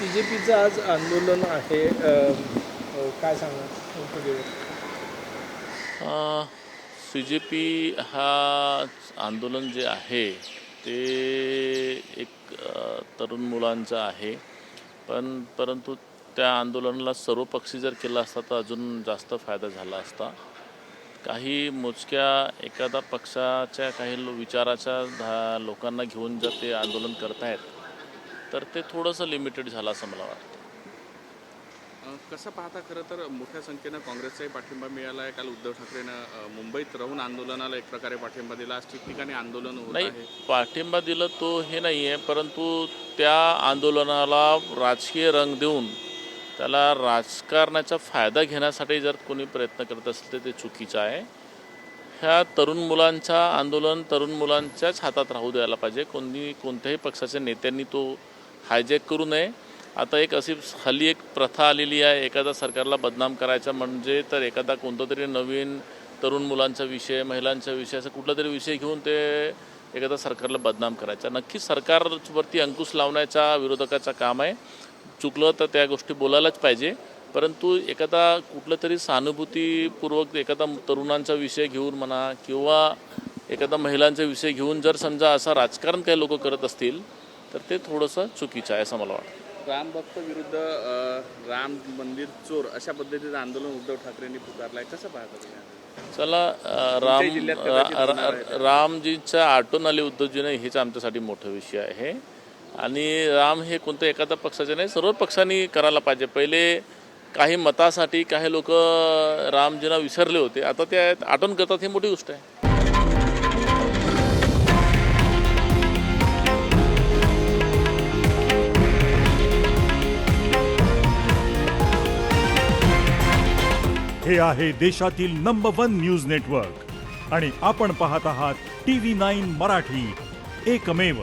बीजेपीचं आज आंदोलन आहे, काय सांगणार? CJP हा आंदोलन जे आहे ते एक तरुण मुलांचं आहे, परंतु त्या आंदोलनाला सर्वपक्षी जर केला असता तर अजून जास्त फायदा झाला असता. काही मोजक्या एखादा पक्षाच्या काही विचाराच्या लोकांना घेऊन जर ते आंदोलन करतायत तर ते थोडंसं लिमिटेड झालं असं मला वाटतं. कसं पाहता? खरं तर मोठ्या संख्येनं काँग्रेसचाही पाठिंबा मिळाला आहे. काल उद्धव ठाकरेंनं मुंबईत राहून आंदोलनाला एक प्रकारे पाठिंबा दिला. आज ठिकठिकाणी आंदोलन होत नाही, आहे. पाठिंबा दिलं तो हे नाही आहे, परंतु त्या आंदोलनाला राजकीय रंग देऊन त्याला राजकारणाचा फायदा घेण्यासाठी जर कोणी प्रयत्न करत असेल तर ते चुकीचं आहे. ह्या तरुण मुलांचा आंदोलन तरुण मुलांच्याच हातात राहू द्यायला पाहिजे. कोणत्याही पक्षाच्या नेत्यांनी तो हायजॅक करू नये. आता एक अशी हल्ली एक प्रथा आलेली आहे, एखादा सरकारला बदनाम करायचा म्हणजे तर एखादा कोणता तरी नवीन तरुण मुलांचा विषय, महिलांचा विषय, असं कुठला तरी विषय घेऊन ते एखादा सरकारला बदनाम करायचा. नक्कीच सरकारवरती अंकुश लावण्याचा विरोधकाचा काम आहे. चुकलं तर त्या गोष्टी बोलायलाच पाहिजे, परंतु एखादा कुठलं तरी सहानुभूतीपूर्वक एखादा तरुणांचा विषय घेऊन म्हणा किंवा एखादा महिलांचा विषय घेऊन जर समजा असं राजकारण काही लोक करत असतील तर ते थोडंसं चुकीचं आहे असं मला वाटतं. राम भक्त विरुद्ध राम मंदिर चोर अशा पद्धतीचं आंदोलन उद्धव ठाकरेंनी पुकारलं आहे. कसं पाहता तुम्ही? चला, रामजींच्या आटून आले उद्धवजीने हेच आमच्यासाठी मोठा विषय आहे. आणि राम हे कोणत्या एखादा पक्षाचे नाही, सर्व पक्षांनी करायला पाहिजे. पहिले काही मतासाठी काही लोक रामजींना विसरले होते, आता ते आठवण करतात, ही मोठी गोष्ट आहे. हे आहे देशातील नंबर 1 न्यूज नेटवर्क आणि आपण पाहत आहात TV9 मराठी, एकमेव.